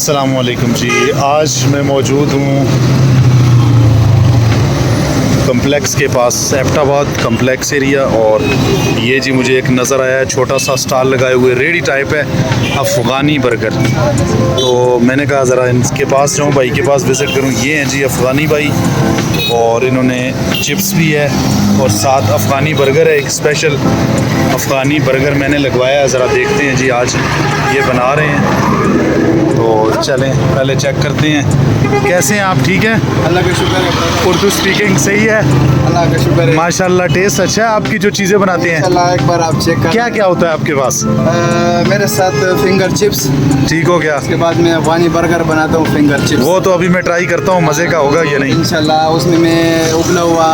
अस्सलाम वालेकुम जी। आज मैं मौजूद हूँ कम्प्लेक्स के पास, एबटाबाद कम्प्लेक्स एरिया। और ये जी मुझे एक नज़र आया है, छोटा सा स्टॉल लगाए हुए, रेडी टाइप है, अफ़गानी बर्गर। तो मैंने कहा ज़रा इनके पास जाऊँ, भाई के पास विज़िट करूँ। ये हैं जी अफ़गानी भाई, और इन्होंने चिप्स भी है और साथ अफ़गानी बर्गर है, एक स्पेशल अफ़गानी बर्गर मैंने लगवाया है। ज़रा देखते हैं जी, आज ये बना रहे हैं, तो चलें पहले चेक करते हैं। कैसे हैं आप? ठीक है, अल्लाह का शुक्र है। उर्दू स्पीकिंग सही है? अल्लाह का शुक्र है माशाल्लाह। टेस्ट अच्छा है आपकी जो चीज़ें बनाते हैं? अल्लाह, एक बार आप चेक कर। क्या क्या होता है आपके पास? मेरे साथ फिंगर चिप्स, ठीक हो गया। उसके बाद मैं अफगानी बर्गर बनाता हूँ, फिंगर चिप्स। वो तो अभी मैं ट्राई करता हूँ, मज़े का होगा या नहीं? इंशाल्लाह। उसमें मैं उबला हुआ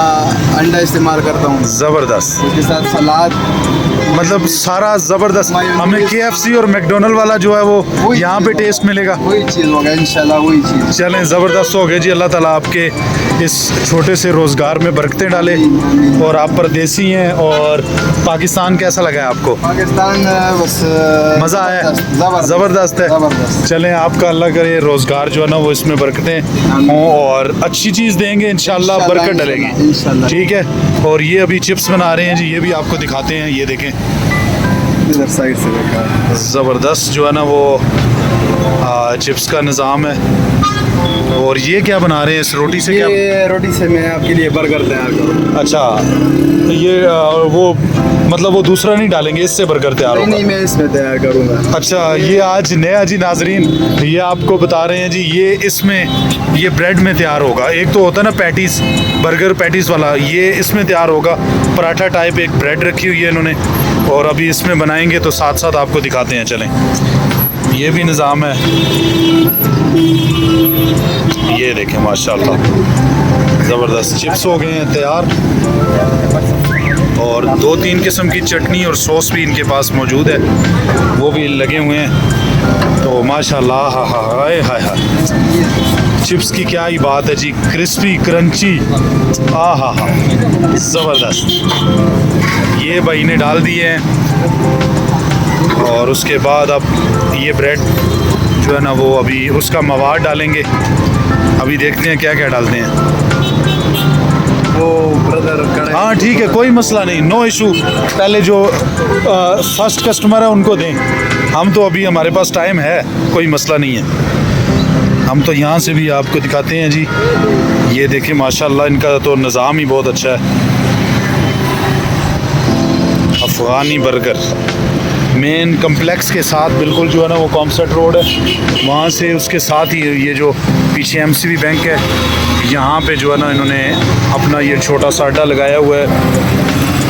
अंडा इस्तेमाल करता हूँ, ज़बरदस्त। उसके साथ सलाद, मतलब सारा ज़बरदस्त। हमें KFC और मैकडोनल्ड वाला जो है वो यहाँ पे टेस्ट मिलेगा, वही चीज़ होगा इंशाल्लाह, वही चीज़। चलें ज़बरदस्त हो गया जी। अल्लाह ताला आपके इस छोटे से रोज़गार में बरकतें डाले। और आप परदेसी हैं, और पाकिस्तान कैसा लगा है आपको? पाकिस्तान बस मज़ा आया? ज़बरदस्त ज़बरदस्त है। चलें, आपका अल्लाह करे रोज़गार जो है ना वो इसमें बरकतें हों और अच्छी चीज़ देंगे इंशाल्लाह, बरकत डलेगी इंशाल्लाह। ठीक है। और ये अभी चिप्स बना रहे हैं जी, ये भी आपको दिखाते हैं। ये देखें, इधर साइड से देखा, ज़बरदस्त जो है ना वो चिप्स का निज़ाम है। और ये क्या बना रहे हैं इस रोटी से? क्या ये रोटी से मैं आपके लिए बर्गर तैयार करूँ। अच्छा, ये वो मतलब वो दूसरा नहीं डालेंगे, इससे बर्गर तैयार होगा? नहीं, मैं इसमें तैयार करूँगा। अच्छा, ये आज नया जी नाजरीन, ये आपको बता रहे हैं जी, ये इसमें ये ब्रेड में तैयार होगा। एक तो होता है ना पैटीज़, बर्गर पैटीज़ वाला, ये इसमें तैयार होगा। पराठा टाइप एक ब्रेड रखी हुई है इन्होंने, और अभी इसमें बनाएंगे, तो साथ साथ आपको दिखाते हैं। चलें, ये भी निज़ाम है। ये देखें माशाल्लाह, ज़बरदस्त चिप्स हो गए हैं तैयार, और 2-3 किस्म की चटनी और सॉस भी इनके पास मौजूद है, वो भी लगे हुए हैं। तो माशाल्लाह, हा हा हाय हाय हाय, चिप्स की क्या ही बात है जी, क्रिस्पी क्रंची, आ हा हा, ज़बरदस्त। ये भाई ने डाल दिए हैं, और उसके बाद अब ये ब्रेड जो है ना वो अभी उसका मवाद डालेंगे। अभी देखते हैं क्या क्या डालते हैं। वो ब्रदर, हाँ ठीक है, कोई मसला नहीं, नो इशू। पहले जो फर्स्ट कस्टमर है उनको दें, हम तो अभी हमारे पास टाइम है, कोई मसला नहीं है। हम तो यहाँ से भी आपको दिखाते हैं जी। ये देखें माशाल्लाह, इनका तो निज़ाम ही बहुत अच्छा है। अफ़गानी बर्गर मेन कम्प्लेक्स के साथ बिल्कुल जो है ना वो कॉमसर्ट रोड है, वहाँ से उसके साथ ही ये जो पीछे MCB बैंक है, यहाँ पे जो है ना इन्होंने अपना ये छोटा सा अड्डा लगाया हुआ है।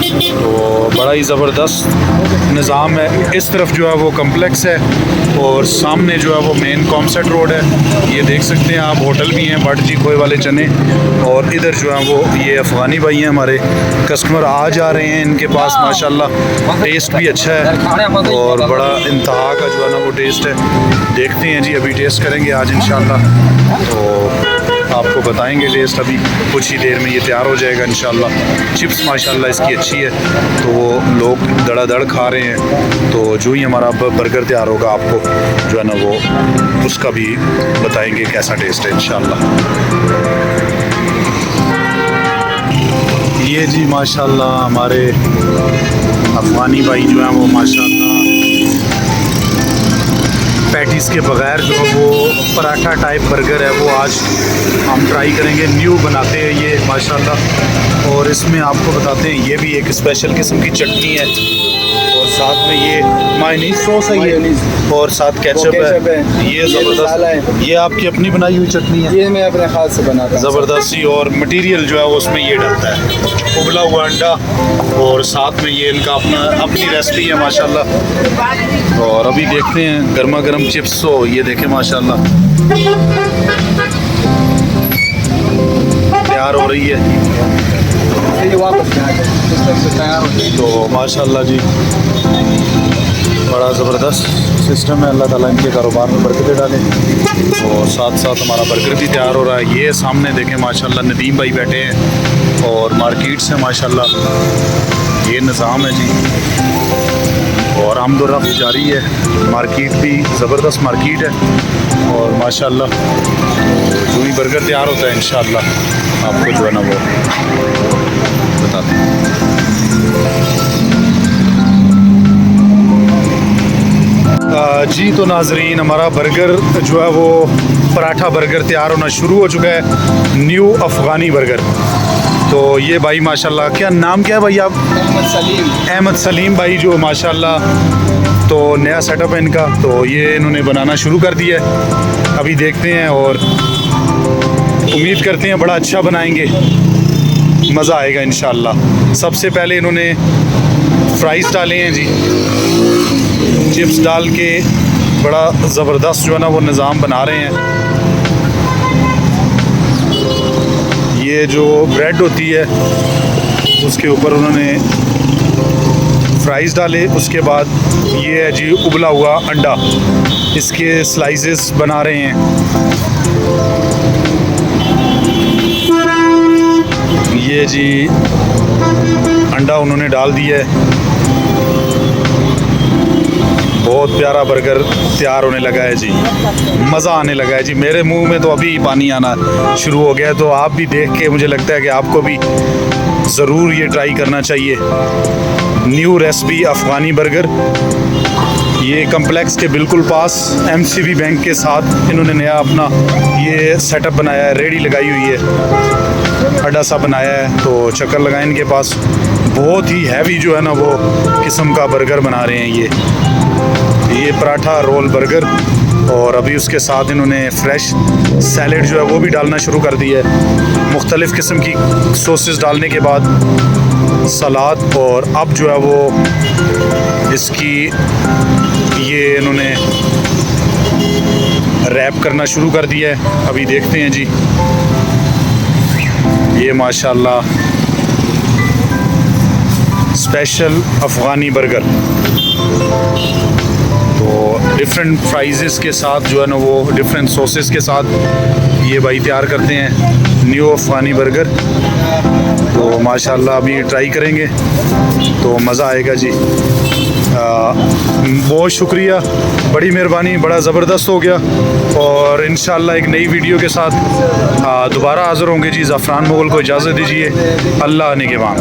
तो बड़ा ही ज़बरदस्त निज़ाम है। इस तरफ जो है वो कम्प्लेक्स है, और सामने जो है वो मेन कॉमसर्ट रोड है। ये देख सकते हैं आप, होटल भी हैं, भट जी खोए वाले चने। और इधर जो है वो ये अफ़गानी भाई हैं हमारे, कस्टमर आ जा रहे हैं इनके पास माशाल्लाह। टेस्ट भी अच्छा है, और बड़ा इंतहा का जो है ना वो टेस्ट है। देखते हैं जी, अभी टेस्ट करेंगे आज इंशाल्लाह, तो आपको बताएंगे टेस्ट। अभी कुछ ही देर में ये तैयार हो जाएगा इंशाल्लाह। चिप्स माशाल्लाह इसकी अच्छी है, तो वो लोग धड़ाधड़ खा रहे हैं। तो जो ही हमारा बर्गर तैयार होगा, आपको जो है ना वो उसका भी बताएंगे कैसा टेस्ट है इंशाल्लाह। ये जी माशाल्लाह हमारे अफ़गानी भाई जो हैं वो माशाल्लाह पैटीज़ के बगैर जो है वो पराठा टाइप बर्गर है वो आज हम ट्राई करेंगे। न्यू बनाते हैं ये माशाल्लाह, और इसमें आपको बताते हैं ये भी एक स्पेशल किस्म की चटनी है, और साथ में ये मायोनीज सॉस है ये, और साथ केचप है। ये ज़बरदस्त, ये आपकी अपनी बनाई हुई चटनी है? ये मैं अपने हाथ से बनाता हूँ। ज़बरदस्त ही, और मटेरियल जो है वो उसमें ये डलता है, उबला हुआ अंडा, और साथ में ये इनका अपनी रेसिपी है माशाल्लाह। और अभी देखते हैं गर्मा गर्म चिप्स, हो ये देखें माशाल्लाह तैयार हो रही है। ये वापस तैयार हो, तो माशाल्लाह जी बड़ा ज़बरदस्त सिस्टम है। अल्लाह ताला इनके कारोबार में बरकतें डालें। और साथ साथ हमारा बर्गर भी तैयार हो रहा है। ये सामने देखें माशाल्लाह नदीम भाई बैठे हैं, और मार्केट से माशाल्लाह ये निज़ाम है जी। और आमदोरफ्त जारी है। मार्केट भी ज़बरदस्त मार्केट है और माशाल्लाह जो ही बर्गर तैयार होता है इंशाल्लाह आपको जो है ना वो बताते हैं। जी तो नाजरीन, हमारा बर्गर जो है वो पराठा बर्गर तैयार होना शुरू हो चुका है, न्यू अफ़गानी बर्गर। तो ये भाई माशाल्लाह, क्या नाम क्या है भाई आप? अहमद सलीम भाई, जो माशाल्लाह तो नया सेटअप है इनका, तो ये इन्होंने बनाना शुरू कर दिया है। अभी देखते हैं और उम्मीद करते हैं बड़ा अच्छा बनाएंगे, मज़ा आएगा इंशाल्लाह। सबसे पहले इन्होंने फ्राइज़ डाले हैं जी, चिप्स डाल के बड़ा ज़बरदस्त जो है ना वो निज़ाम बना रहे हैं। ये जो ब्रेड होती है उसके ऊपर उन्होंने फ्राइज़ डाले, उसके बाद ये है जी उबला हुआ अंडा, इसके स्लाइसेस बना रहे हैं। ये जी अंडा उन्होंने डाल दिया है। बहुत प्यारा बर्गर तैयार होने लगा है जी, मज़ा आने लगा है जी। मेरे मुंह में तो अभी पानी आना शुरू हो गया है, तो आप भी देख के मुझे लगता है कि आपको भी ज़रूर ये ट्राई करना चाहिए। न्यू रेसिपी अफ़गानी बर्गर, ये कम्प्लेक्स के बिल्कुल पास MCB बैंक के साथ इन्होंने नया अपना ये सेटअप बनाया है, रेडी लगाई हुई है, अड्डा सा बनाया है। तो चक्कर लगाएं इनके पास। बहुत ही हैवी जो है ना वो किस्म का बर्गर बना रहे हैं ये पराठा रोल बर्गर, और अभी उसके साथ इन्होंने फ्रेश सैलेड जो है वो भी डालना शुरू कर दिया है। मुख्तलिफ़ किस्म की सॉसेस डालने के बाद सलाद, और अब जो है वो इसकी ये इन्होंने रैप करना शुरू कर दिया है। अभी देखते हैं जी, ये माशाल्लाह स्पेशल अफ़गानी बर्गर, तो डिफरेंट फ्राइज़ के साथ जो है ना वो डिफरेंट सॉसेस के साथ ये भाई तैयार करते हैं न्यू अफ़गानी बर्गर। तो माशाल्लाह अभी ट्राई करेंगे तो मज़ा आएगा जी। बहुत शुक्रिया, बड़ी मेहरबानी, बड़ा ज़बरदस्त हो गया। और इंशाल्लाह एक नई वीडियो के साथ दोबारा हाज़िर होंगे जी। ज़फ़रान मुग़ल को इजाज़त दीजिए, अल्लाह निगहबान।